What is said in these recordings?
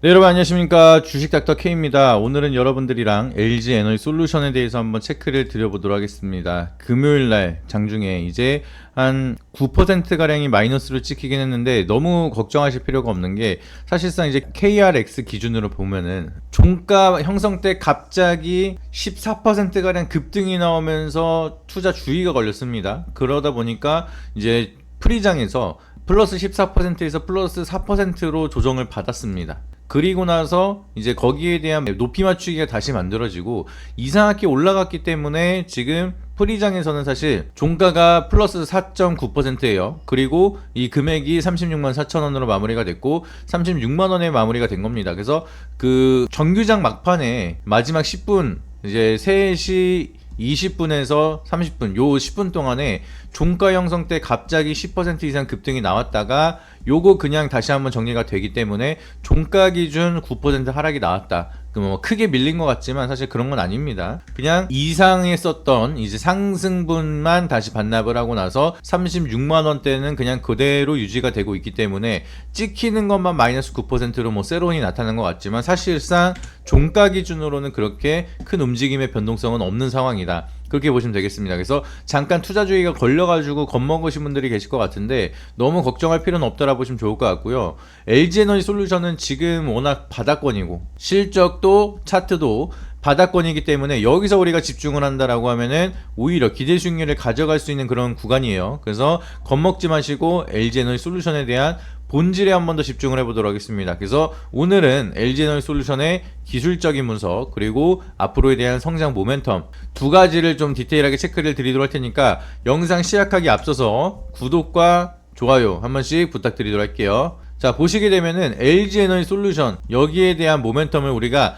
네, 여러분 안녕하십니까. 주식닥터 K입니다. 오늘은 여러분들이랑 LG 에너지 솔루션에 대해서 한번 체크를 드려보도록 하겠습니다. 금요일날 장중에 이제 한 9%가량이 마이너스로 찍히긴 했는데 너무 걱정하실 필요가 없는 게, 사실상 이제 KRX 기준으로 보면은 종가 형성 때 갑자기 14%가량 급등이 나오면서 투자 주의가 걸렸습니다. 그러다 보니까 이제 프리장에서 플러스 14%에서 플러스 4%로 조정을 받았습니다. 그리고 나서 이제 거기에 대한 높이 맞추기가 다시 만들어지고 이상하게 올라갔기 때문에 지금 프리장에서는 사실 종가가 플러스 4.9%예요. 그리고 이 금액이 36만 4천 원으로 마무리가 됐고 36만 원에 마무리가 된 겁니다. 그래서 그 정규장 막판에 마지막 10분 이제 3시 20분에서 30분 요 10분 동안에 종가 형성 때 갑자기 10% 이상 급등이 나왔다가 요거 그냥 다시 한번 정리가 되기 때문에 종가 기준 9% 하락이 나왔다. 뭐 크게 밀린 것 같지만 사실 그런 건 아닙니다. 그냥 이상했었던 이제 상승분만 다시 반납을 하고 나서 36만 원대는 그냥 그대로 유지가 되고 있기 때문에 찍히는 것만 마이너스 9%로 뭐 세론이 나타난 것 같지만 사실상 종가 기준으로는 그렇게 큰 움직임의 변동성은 없는 상황이다. 그렇게 보시면 되겠습니다. 그래서 잠깐 투자주의가 걸려가지고 겁먹으신 분들이 계실 것 같은데 너무 걱정할 필요는 없다라 보시면 좋을 것 같고요. LG에너지 솔루션은 지금 워낙 바닥권이고 실적도 차트도 바닥권이기 때문에 여기서 우리가 집중을 한다라고 하면은 오히려 기대 수익률을 가져갈 수 있는 그런 구간이에요. 그래서 겁먹지 마시고 LG에너지 솔루션에 대한 본질에 한 번 더 집중을 해보도록 하겠습니다. 그래서 오늘은 LG에너지 솔루션의 기술적인 분석 그리고 앞으로에 대한 성장 모멘텀 두 가지를 좀 디테일하게 체크를 드리도록 할 테니까 영상 시작하기 앞서서 구독과 좋아요 한 번씩 부탁드리도록 할게요. 자, 보시게 되면은 LG에너지 솔루션 여기에 대한 모멘텀을 우리가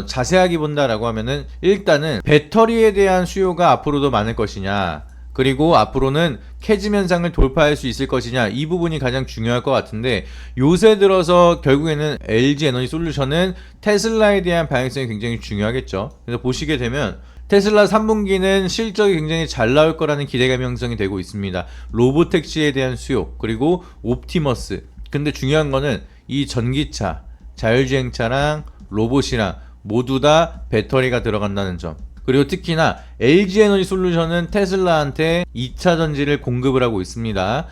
자세하게 본다라고 하면은 일단은 배터리에 대한 수요가 앞으로도 많을 것이냐, 그리고 앞으로는 캐즘 현상을 돌파할 수 있을 것이냐, 이 부분이 가장 중요할 것 같은데 요새 들어서 결국에는 LG 에너지 솔루션은 테슬라에 대한 방향성이 굉장히 중요하겠죠. 그래서 보시게 되면 테슬라 3분기는 실적이 굉장히 잘 나올 거라는 기대감이 형성이 되고 있습니다. 로보택시에 대한 수요 그리고 옵티머스. 근데 중요한 거는 이 전기차, 자율주행차랑 로봇이랑 모두 다 배터리가 들어간다는 점. 그리고 특히나 LG에너지 솔루션은 테슬라한테 2차 전지를 공급을 하고 있습니다.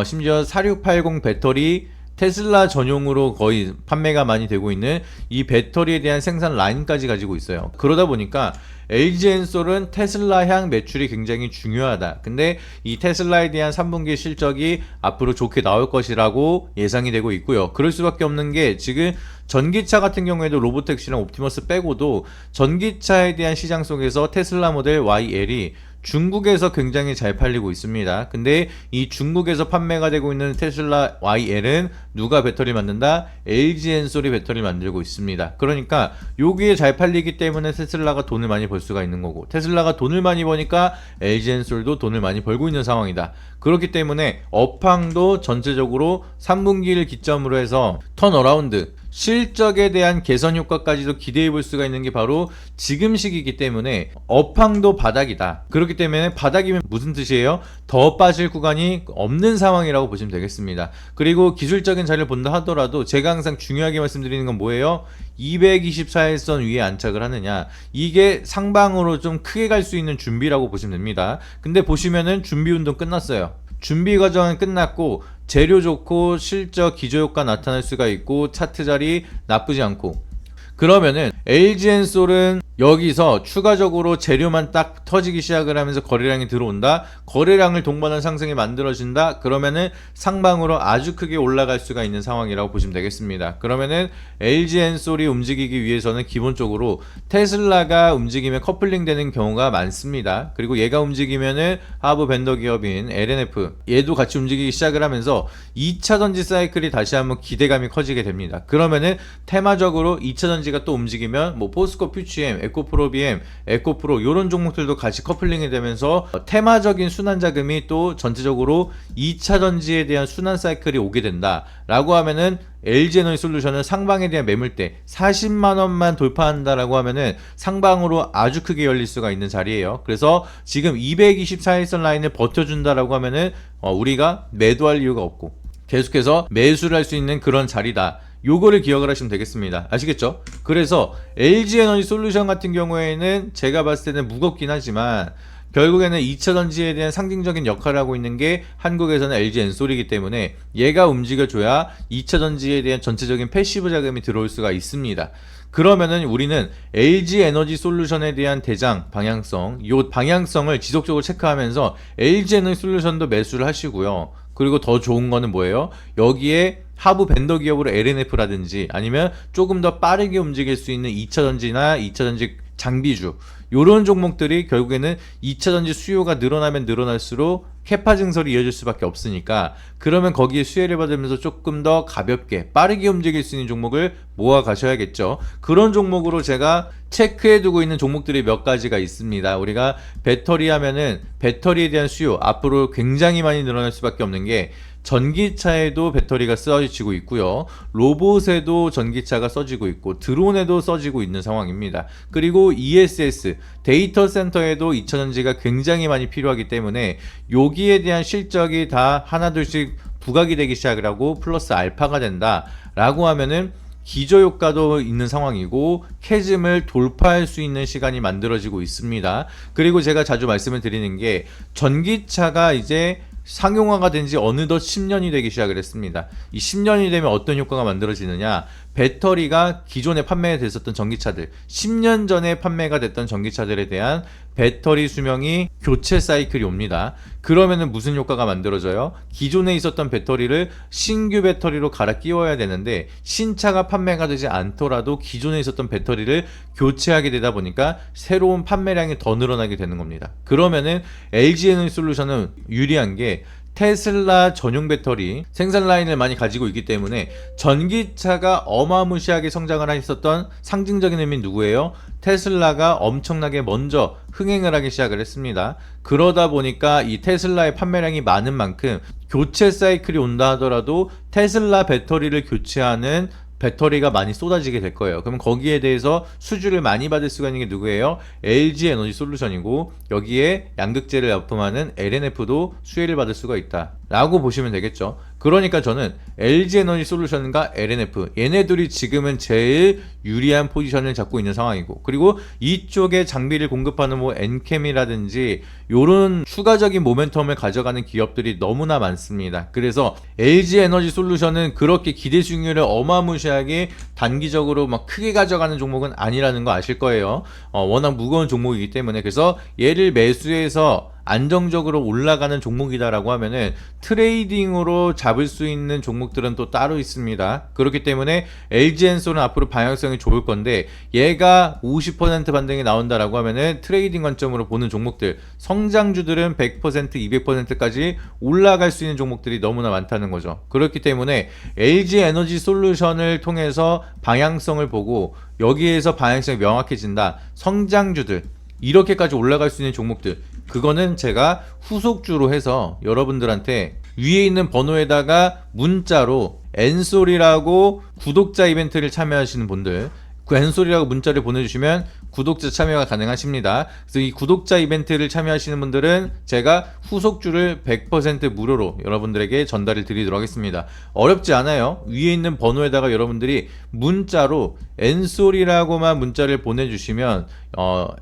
심지어 4680 배터리 테슬라 전용으로 거의 판매가 많이 되고 있는 이 배터리에 대한 생산 라인까지 가지고 있어요. 그러다 보니까 LG엔솔은 테슬라향 매출이 굉장히 중요하다. 근데 이 테슬라에 대한 3분기 실적이 앞으로 좋게 나올 것이라고 예상이 되고 있고요. 그럴 수밖에 없는 게 지금 전기차 같은 경우에도 로보택시랑 옵티머스 빼고도 전기차에 대한 시장 속에서 테슬라 모델 YL이 중국에서 굉장히 잘 팔리고 있습니다. 근데 이 중국에서 판매가 되고 있는 테슬라 YL은 누가 배터리 만든다? LG엔솔이 배터리 만들고 있습니다. 그러니까 여기에 잘 팔리기 때문에 테슬라가 돈을 많이 벌 수가 있는 거고, 테슬라가 돈을 많이 버니까 LG엔솔도 돈을 많이 벌고 있는 상황이다. 그렇기 때문에 업황도 전체적으로 3분기를 기점으로 해서 턴어라운드, 실적에 대한 개선 효과까지도 기대해 볼 수가 있는 게 바로 지금 시기이기 때문에 업황도 바닥이다. 그렇기 때문에 바닥이면 무슨 뜻이에요? 더 빠질 구간이 없는 상황이라고 보시면 되겠습니다. 그리고 기술적인 자료를 본다 하더라도 제가 항상 중요하게 말씀드리는 건 뭐예요? 224일선 위에 안착을 하느냐, 이게 상방으로 좀 크게 갈 수 있는 준비라고 보시면 됩니다. 근데 보시면은 준비 운동 끝났어요. 준비 과정은 끝났고 재료 좋고 실적 기저효과 나타날 수가 있고 차트 자리 나쁘지 않고, 그러면은 LG엔솔은 여기서 추가적으로 재료만 딱 터지기 시작을 하면서 거래량이 들어온다. 거래량을 동반한 상승이 만들어진다. 그러면은 상방으로 아주 크게 올라갈 수가 있는 상황이라고 보시면 되겠습니다. 그러면은 LG엔솔이 움직이기 위해서는 기본적으로 테슬라가 움직이면 커플링 되는 경우가 많습니다. 그리고 얘가 움직이면은 하부 벤더 기업인 LNF 얘도 같이 움직이기 시작을 하면서 2차 전지 사이클이 다시 한번 기대감이 커지게 됩니다. 그러면은 테마적으로 2차 전지가 또 움직이면 뭐 포스코 퓨치엠, 에코프로 BM, 에코프로 이런 종목들도 같이 커플링이 되면서 테마적인 순환 자금이 또 전체적으로 2차 전지에 대한 순환 사이클이 오게 된다 라고 하면은 LG에너지 솔루션은 상방에 대한 매물대 40만원만 돌파한다라고 하면은 상방으로 아주 크게 열릴 수가 있는 자리예요. 그래서 지금 224일선 라인을 버텨준다라고 하면은 우리가 매도할 이유가 없고 계속해서 매수를 할 수 있는 그런 자리다. 요거를 기억을 하시면 되겠습니다. 아시겠죠? 그래서 LG에너지 솔루션 같은 경우에는 제가 봤을 때는 무겁긴 하지만 결국에는 2차전지에 대한 상징적인 역할을 하고 있는 게 한국에서는 LG 엔솔이기 때문에 얘가 움직여줘야 2차전지에 대한 전체적인 패시브 자금이 들어올 수가 있습니다. 그러면은 우리는 LG 에너지 솔루션에 대한 대장 방향성, 요 방향성을 지속적으로 체크하면서 LG 에너지 솔루션도 매수를 하시고요. 그리고 더 좋은 거는 뭐예요? 여기에 하부 벤더 기업으로 LNF라든지 아니면 조금 더 빠르게 움직일 수 있는 2차전지나 2차전지 장비주 요런 종목들이 결국에는 2차전지 수요가 늘어나면 늘어날수록 캐파 증설이 이어질 수밖에 없으니까 그러면 거기에 수혜를 받으면서 조금 더 가볍게 빠르게 움직일 수 있는 종목을 모아 가셔야겠죠. 그런 종목으로 제가 체크해 두고 있는 종목들이 몇 가지가 있습니다. 우리가 배터리 하면은 배터리에 대한 수요 앞으로 굉장히 많이 늘어날 수밖에 없는 게 전기차에도 배터리가 써지고 있고요. 로봇에도 전기차가 써지고 있고 드론에도 써지고 있는 상황입니다. 그리고 ESS 데이터 센터에도 2차전지가 굉장히 많이 필요하기 때문에 여기에 대한 실적이 다 하나둘씩 부각이 되기 시작을 하고 플러스 알파가 된다 라고 하면은 기저효과도 있는 상황이고 캐즘을 돌파할 수 있는 시간이 만들어지고 있습니다. 그리고 제가 자주 말씀을 드리는 게 전기차가 이제 상용화가 된 지 어느덧 10년이 되기 시작을 했습니다. 이 10년이 되면 어떤 효과가 만들어지느냐, 배터리가 기존에 판매됐었던 전기차들 10년 전에 판매가 됐던 전기차들에 대한 배터리 수명이 교체 사이클이 옵니다. 그러면은 무슨 효과가 만들어져요? 기존에 있었던 배터리를 신규 배터리로 갈아 끼워야 되는데 신차가 판매가 되지 않더라도 기존에 있었던 배터리를 교체하게 되다 보니까 새로운 판매량이 더 늘어나게 되는 겁니다. 그러면은 LG에너지솔루션은 유리한 게 테슬라 전용 배터리 생산 라인을 많이 가지고 있기 때문에 전기차가 어마무시하게 성장을 했었던 상징적인 의미는 누구예요? 테슬라가 엄청나게 먼저 흥행을 하기 시작을 했습니다. 그러다 보니까 이 테슬라의 판매량이 많은 만큼 교체 사이클이 온다 하더라도 테슬라 배터리를 교체하는 배터리가 많이 쏟아지게 될 거예요. 그럼 거기에 대해서 수주를 많이 받을 수가 있는 게 누구예요? LG 에너지 솔루션이고 여기에 양극재를 납품하는 LNF도 수혜를 받을 수가 있다 라고 보시면 되겠죠. 그러니까 저는 LG 에너지 솔루션과 LNF 얘네들이 지금은 제일 유리한 포지션을 잡고 있는 상황이고 그리고 이쪽에 장비를 공급하는 뭐 엔캠이라든지 요런 추가적인 모멘텀을 가져가는 기업들이 너무나 많습니다. 그래서 LG 에너지 솔루션은 그렇게 기대 수익률을 어마무시하게 단기적으로 막 크게 가져가는 종목은 아니라는 거 아실 거예요. 워낙 무거운 종목이기 때문에 그래서 얘를 매수해서 안정적으로 올라가는 종목이다라고 하면은 트레이딩으로 잡을 수 있는 종목들은 또 따로 있습니다. 그렇기 때문에 LG엔솔은 앞으로 방향성이 좋을 건데 얘가 50% 반등이 나온다라고 하면은 트레이딩 관점으로 보는 종목들 성장주들은 100% 200%까지 올라갈 수 있는 종목들이 너무나 많다는 거죠. 그렇기 때문에 LG 에너지 솔루션을 통해서 방향성을 보고 여기에서 방향성이 명확해진다. 성장주들 이렇게까지 올라갈 수 있는 종목들 그거는 제가 후속주로 해서 여러분들한테 위에 있는 번호에다가 문자로 엔솔이라고 구독자 이벤트를 참여하시는 분들 그 엔솔이라고 문자를 보내주시면 구독자 참여가 가능하십니다. 그래서 이 구독자 이벤트를 참여하시는 분들은 제가 후속주를 100% 무료로 여러분들에게 전달을 드리도록 하겠습니다. 어렵지 않아요. 위에 있는 번호에다가 여러분들이 문자로 엔솔이라고만 문자를 보내주시면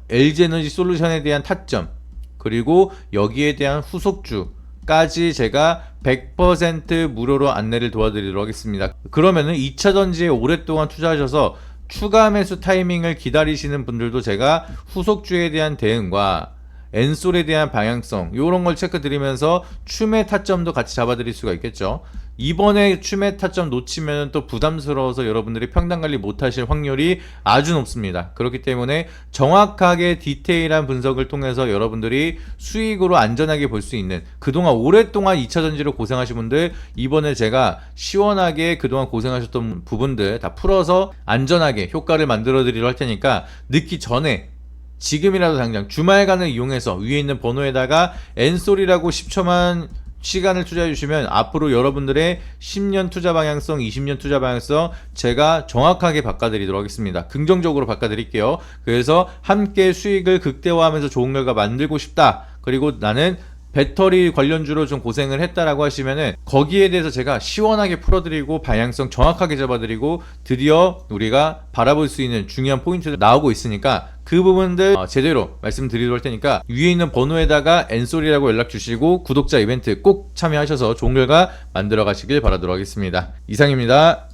LG에너지 솔루션에 대한 타점 그리고 여기에 대한 후속주까지 제가 100% 무료로 안내를 도와드리도록 하겠습니다. 그러면은 2차전지에 오랫동안 투자하셔서 추가 매수 타이밍을 기다리시는 분들도 제가 후속주에 대한 대응과 엔솔에 대한 방향성 이런 걸 체크 드리면서 추매 타점도 같이 잡아드릴 수가 있겠죠. 이번에 추매 타점 놓치면 또 부담스러워서 여러분들이 평단 관리 못하실 확률이 아주 높습니다. 그렇기 때문에 정확하게 디테일한 분석을 통해서 여러분들이 수익으로 안전하게 볼 수 있는 그동안 오랫동안 2차전지로 고생하신 분들 이번에 제가 시원하게 그동안 고생하셨던 부분들 다 풀어서 안전하게 효과를 만들어 드리려 할 테니까 늦기 전에 지금이라도 당장 주말간을 이용해서 위에 있는 번호에다가 엔솔이라고 10초만 시간을 투자해 주시면 앞으로 여러분들의 10년 투자 방향성, 20년 투자 방향성 제가 정확하게 바꿔드리도록 하겠습니다. 긍정적으로 바꿔드릴게요. 그래서 함께 수익을 극대화하면서 좋은 결과 만들고 싶다. 그리고 나는 배터리 관련주로 좀 고생을 했다라고 하시면은 거기에 대해서 제가 시원하게 풀어드리고 방향성 정확하게 잡아드리고 드디어 우리가 바라볼 수 있는 중요한 포인트들 나오고 있으니까 그 부분들 제대로 말씀드리도록 할 테니까 위에 있는 번호에다가 엔솔이라고 연락 주시고 구독자 이벤트 꼭 참여하셔서 좋은 결과 만들어 가시길 바라도록 하겠습니다. 이상입니다.